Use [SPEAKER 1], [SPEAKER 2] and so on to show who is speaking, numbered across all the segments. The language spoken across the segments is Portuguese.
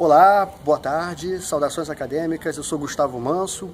[SPEAKER 1] Olá, boa tarde, saudações acadêmicas, eu sou Gustavo Manso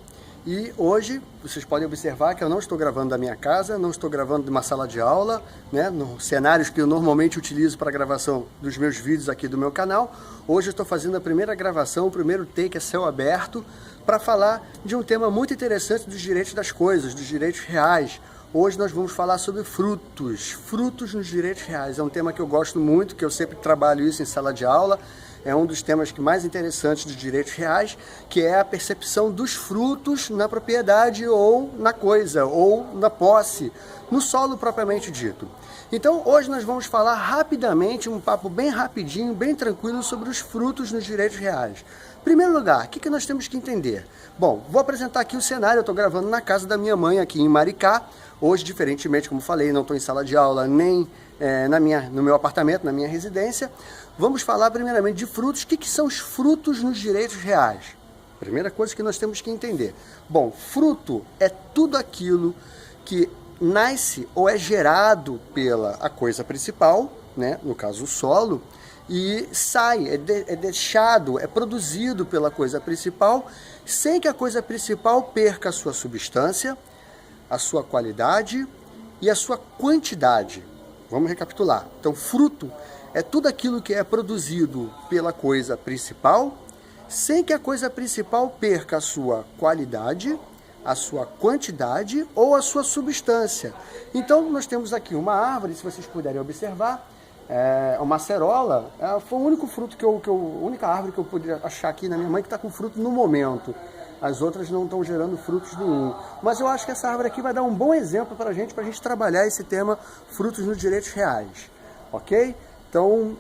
[SPEAKER 1] e hoje vocês podem observar que eu não estou gravando da minha casa, não estou gravando de uma sala de aula, né, nos cenários que eu normalmente utilizo para a gravação dos meus vídeos aqui do meu canal. Hoje eu estou fazendo a primeira gravação, o primeiro take a céu aberto, para falar de um tema muito interessante dos direitos das coisas, dos direitos reais. Hoje nós vamos falar sobre frutos nos direitos reais. É um tema que eu gosto muito, que eu sempre trabalho isso em sala de aula. É um dos temas mais interessantes dos direitos reais, que é a percepção dos frutos na propriedade ou na coisa, ou na posse, no solo propriamente dito. Então hoje nós vamos falar rapidamente, um papo bem rapidinho, bem tranquilo sobre os frutos nos direitos reais. Em primeiro lugar, o que nós temos que entender? Bom, vou apresentar aqui o cenário. Eu estou gravando na casa da minha mãe aqui em Maricá. Hoje, diferentemente, como falei, não estou em sala de aula nem no meu apartamento, na minha residência. Vamos falar primeiramente de frutos. O que são os frutos nos direitos reais? Primeira coisa que nós temos que entender. Bom, fruto é tudo aquilo que nasce ou é gerado pela a coisa principal, né? No caso o solo, e sai, é deixado, é produzido pela coisa principal, sem que a coisa principal perca a sua substância, a sua qualidade e a sua quantidade. Vamos recapitular. Então, fruto é tudo aquilo que é produzido pela coisa principal, sem que a coisa principal perca a sua qualidade, a sua quantidade ou a sua substância. Então, nós temos aqui uma árvore, se vocês puderem observar, uma acerola. Foi o único fruto a única árvore que eu poderia achar aqui na minha mãe que está com fruto no momento. As outras não estão gerando frutos nenhum. Mas eu acho que essa árvore aqui vai dar um bom exemplo para a gente trabalhar esse tema frutos nos direitos reais. Ok? Então,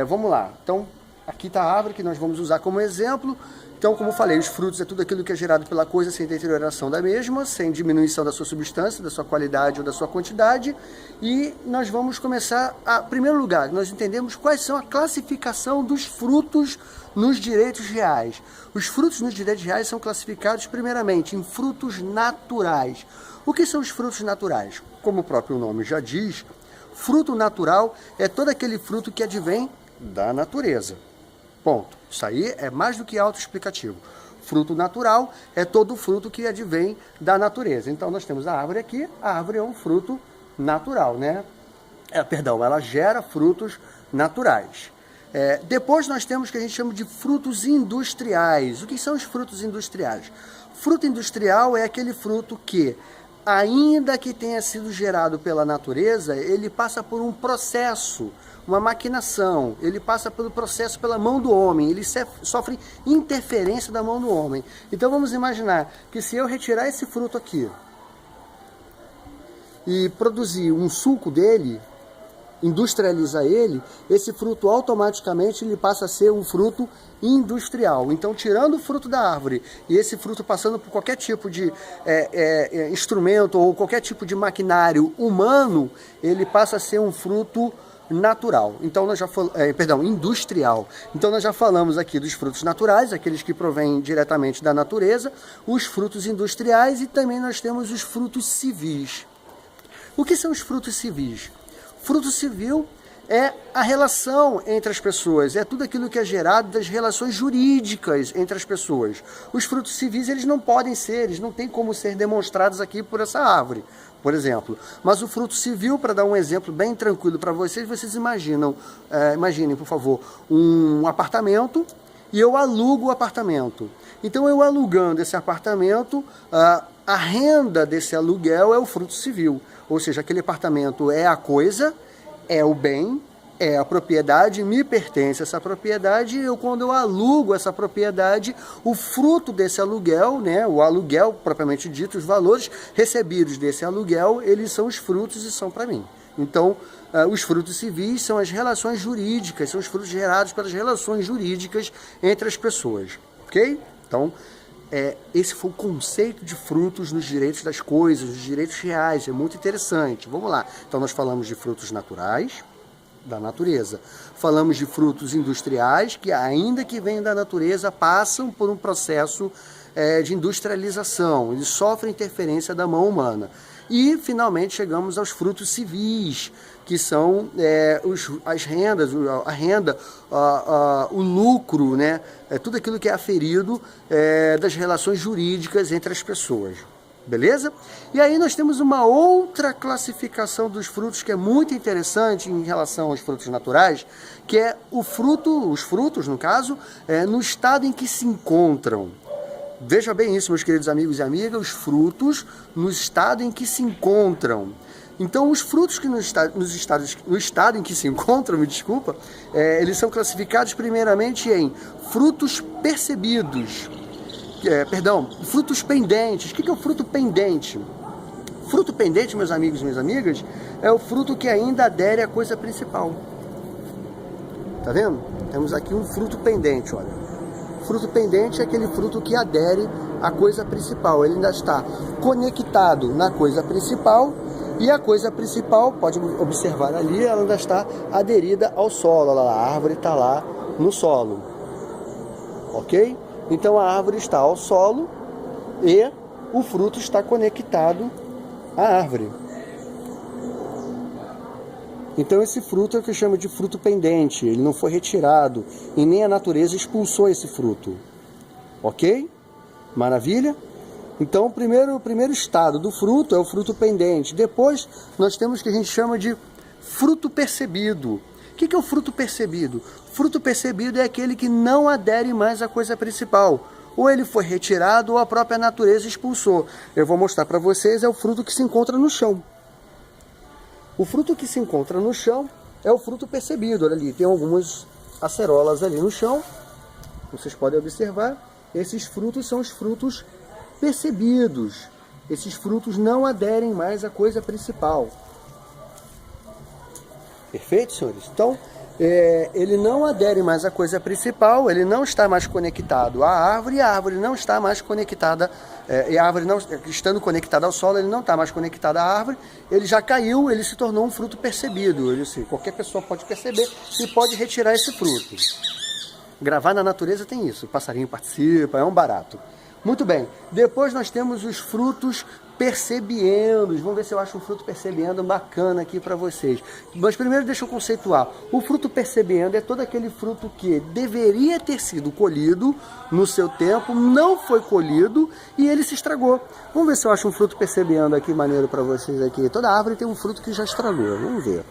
[SPEAKER 1] vamos lá. Então, aqui está a árvore que nós vamos usar como exemplo. Então, como eu falei, os frutos é tudo aquilo que é gerado pela coisa sem deterioração da mesma, sem diminuição da sua substância, da sua qualidade ou da sua quantidade. E nós vamos começar, em primeiro lugar, nós entendemos quais são a classificação dos frutos nos direitos reais. Os frutos nos direitos reais são classificados primeiramente em frutos naturais. O que são os frutos naturais? Como o próprio nome já diz, fruto natural é todo aquele fruto que advém da natureza. Ponto. Isso aí é mais do que autoexplicativo. Fruto natural é todo fruto que advém da natureza. Então nós temos a árvore aqui, a árvore é um fruto natural, né? Ela gera frutos naturais. Depois nós temos o que a gente chama de frutos industriais. O que são os frutos industriais? Fruto industrial é aquele fruto que, ainda que tenha sido gerado pela natureza, ele passa por um processo, uma maquinação, ele passa pelo processo pela mão do homem, ele sofre interferência da mão do homem. Então vamos imaginar que se eu retirar esse fruto aqui e produzir um suco dele, industrializar ele, esse fruto automaticamente ele passa a ser um fruto industrial. Então, tirando o fruto da árvore e esse fruto passando por qualquer tipo de instrumento ou qualquer tipo de maquinário humano, ele passa a ser um fruto natural. Então nós já industrial. Então nós já falamos aqui dos frutos naturais, aqueles que provêm diretamente da natureza, os frutos industriais e também nós temos os frutos civis. O que são os frutos civis? Fruto civil é a relação entre as pessoas, é tudo aquilo que é gerado das relações jurídicas entre as pessoas. Os frutos civis, eles não têm como ser demonstrados aqui por essa árvore, por exemplo. Mas o fruto civil, para dar um exemplo bem tranquilo para vocês imaginem, por favor, um apartamento e eu alugo o apartamento. Então, eu alugando esse apartamento, a renda desse aluguel é o fruto civil. Ou seja, aquele apartamento é a coisa, é o bem, é a propriedade, me pertence essa propriedade, e quando eu alugo essa propriedade, o fruto desse aluguel, né, o aluguel propriamente dito, os valores recebidos desse aluguel, eles são os frutos e são para mim. Então, os frutos civis são as relações jurídicas, são os frutos gerados pelas relações jurídicas entre as pessoas, ok? Então, esse foi o conceito de frutos nos direitos das coisas, nos direitos reais, é muito interessante. Vamos lá. Então nós falamos de frutos naturais, da natureza. Falamos de frutos industriais, que ainda que venham da natureza, passam por um processo de industrialização, eles sofrem interferência da mão humana. E, finalmente, chegamos aos frutos civis, que são as rendas, a renda, o lucro, né? Tudo aquilo que é aferido das relações jurídicas entre as pessoas. Beleza? E aí nós temos uma outra classificação dos frutos que é muito interessante em relação aos frutos naturais, que é os frutos, no caso, no estado em que se encontram. Veja bem isso, meus queridos amigos e amigas, os frutos no estado em que se encontram. Então, os frutos que no estado em que se encontram, me desculpa, eles são classificados primeiramente em frutos percebidos, frutos pendentes. O que é o fruto pendente? Fruto pendente, meus amigos e minhas amigas, é o fruto que ainda adere à coisa principal. Tá vendo? Temos aqui um fruto pendente, olha. Fruto pendente é aquele fruto que adere à coisa principal. Ele ainda está conectado na coisa principal e a coisa principal, pode observar ali, ela ainda está aderida ao solo. Olha lá, a árvore está lá no solo. Ok? Então a árvore está ao solo e o fruto está conectado à árvore. Então esse fruto é o que eu chamo de fruto pendente. Ele não foi retirado e nem a natureza expulsou esse fruto. Ok? Maravilha? Então o primeiro estado do fruto é o fruto pendente. Depois nós temos o que a gente chama de fruto percebido. O que é o fruto percebido? Fruto percebido é aquele que não adere mais à coisa principal. Ou ele foi retirado ou a própria natureza expulsou. Eu vou mostrar para vocês, é o fruto que se encontra no chão. O fruto que se encontra no chão é o fruto percebido. Olha ali, tem algumas acerolas ali no chão. Vocês podem observar. Esses frutos são os frutos percebidos. Esses frutos não aderem mais à coisa principal. Perfeito, senhores? Então, ele não adere mais à coisa principal, ele não está mais conectado à árvore, e a árvore não está mais conectada, e a árvore não estando conectada ao solo, ele não está mais conectado à árvore, ele já caiu, ele se tornou um fruto percebido. Qualquer pessoa pode perceber e pode retirar esse fruto. Gravar na natureza tem isso, o passarinho participa, é um barato. Muito bem, depois nós temos os frutos percebiendos. Vamos ver se eu acho um fruto percebiendo bacana aqui para vocês. Mas primeiro deixa eu conceituar. O fruto percebiendo é todo aquele fruto que deveria ter sido colhido no seu tempo, não foi colhido e ele se estragou. Vamos ver se eu acho um fruto percebiendo aqui maneiro para vocês aqui. Toda árvore tem um fruto que já estragou. Vamos ver.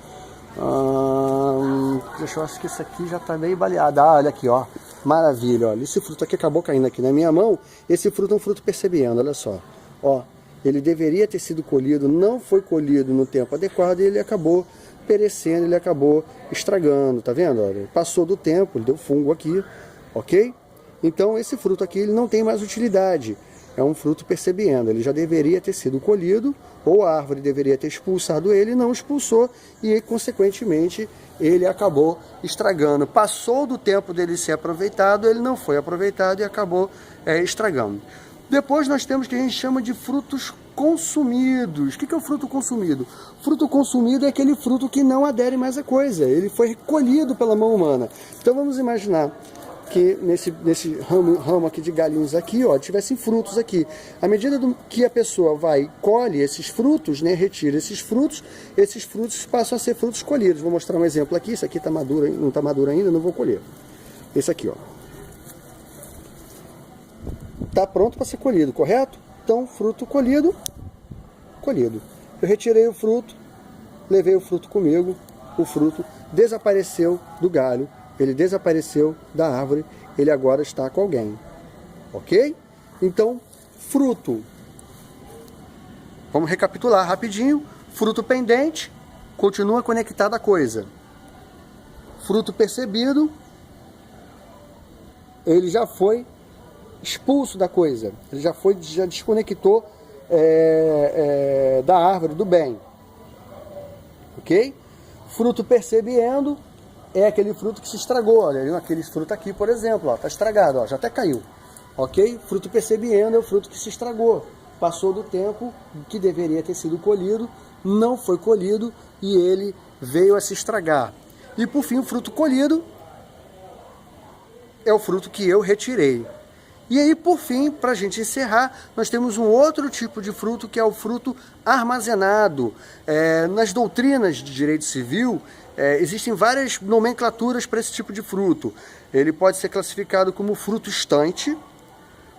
[SPEAKER 1] Eu acho que esse aqui já está meio baleado. Ah, olha aqui, ó. Maravilha, olha. Esse fruto aqui acabou caindo aqui na minha mão. Esse fruto é um fruto percebiendo, olha só. Ó, ele deveria ter sido colhido, não foi colhido no tempo adequado e ele acabou perecendo, ele acabou estragando, tá vendo? Olha, passou do tempo, ele deu fungo aqui, ok? Então esse fruto aqui ele não tem mais utilidade. É um fruto percebiendo, ele já deveria ter sido colhido, ou a árvore deveria ter expulsado ele, não expulsou, e consequentemente ele acabou estragando. Passou do tempo dele ser aproveitado, ele não foi aproveitado e acabou estragando. Depois nós temos o que a gente chama de frutos consumidos. O que é o fruto consumido? Fruto consumido é aquele fruto que não adere mais à coisa, ele foi recolhido pela mão humana. Então vamos imaginar que nesse ramo aqui de galinhos aqui, ó, tivessem frutos aqui. À medida que a pessoa vai e colhe esses frutos, né, retira esses frutos passam a ser frutos colhidos. Vou mostrar um exemplo aqui. Isso aqui está maduro, não está maduro ainda, não vou colher. Esse aqui, ó. Está pronto para ser colhido, correto? Então, fruto colhido. Eu retirei o fruto, levei o fruto comigo, o fruto desapareceu do galho, ele desapareceu da árvore, ele agora está com alguém, ok? Então, fruto. Vamos recapitular rapidinho. Fruto pendente, continua conectado à coisa. Fruto percebido, ele já foi expulso da coisa, ele já desconectou da árvore, do bem, ok? Fruto percebiendo é aquele fruto que se estragou, olha, aquele fruto aqui, por exemplo, está estragado, ó, já até caiu, ok? Fruto percebiendo é o fruto que se estragou, passou do tempo que deveria ter sido colhido, não foi colhido e ele veio a se estragar. E por fim, o fruto colhido é o fruto que eu retirei. E aí, por fim, para a gente encerrar, nós temos um outro tipo de fruto, que é o fruto armazenado. Nas doutrinas de direito civil, existem várias nomenclaturas para esse tipo de fruto. Ele pode ser classificado como fruto estante,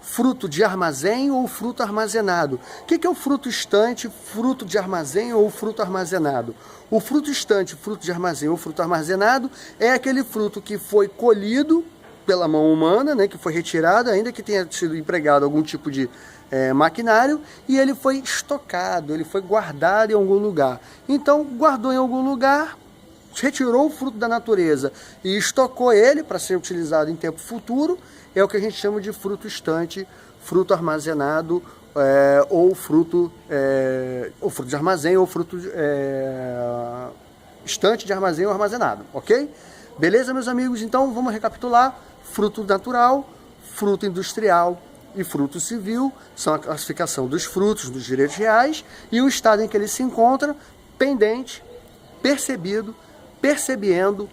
[SPEAKER 1] fruto de armazém ou fruto armazenado. O que é o fruto estante, fruto de armazém ou fruto armazenado? O fruto estante, fruto de armazém ou fruto armazenado é aquele fruto que foi colhido pela mão humana, né, que foi retirado, ainda que tenha sido empregado algum tipo de maquinário, e ele foi estocado, ele foi guardado em algum lugar. Então, guardou em algum lugar, retirou o fruto da natureza e estocou ele para ser utilizado em tempo futuro, é o que a gente chama de fruto estante, fruto armazenado, ou fruto de armazém, ou fruto estante de armazém ou armazenado, ok? Beleza, meus amigos? Então, vamos recapitular. Fruto natural, fruto industrial e fruto civil são a classificação dos frutos dos direitos reais e o estado em que ele se encontra, pendente, percebido, percebendo,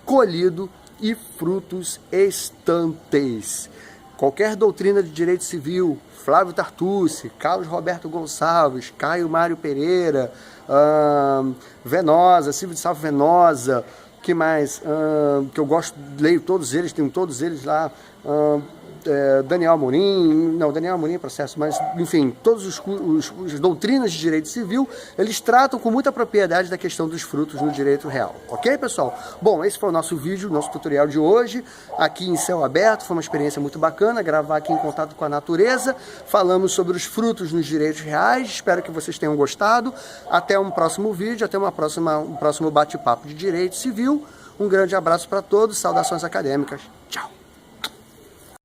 [SPEAKER 1] colhido e frutos estantes. Qualquer doutrina de direito civil, Flávio Tartucci, Carlos Roberto Gonçalves, Caio Mário Pereira, Venosa, Silvio de Salvo Venosa, que mais? Que eu gosto, leio todos eles, tenho todos eles lá. Daniel Amorim, não, Daniel Amorim é processo, mas enfim, todas as doutrinas de direito civil, eles tratam com muita propriedade da questão dos frutos no direito real, ok, pessoal? Bom, esse foi o nosso vídeo, nosso tutorial de hoje, aqui em céu aberto, foi uma experiência muito bacana, gravar aqui em contato com a natureza, falamos sobre os frutos nos direitos reais, espero que vocês tenham gostado, até um próximo vídeo, até um próximo bate-papo de direito civil, um grande abraço para todos, saudações acadêmicas.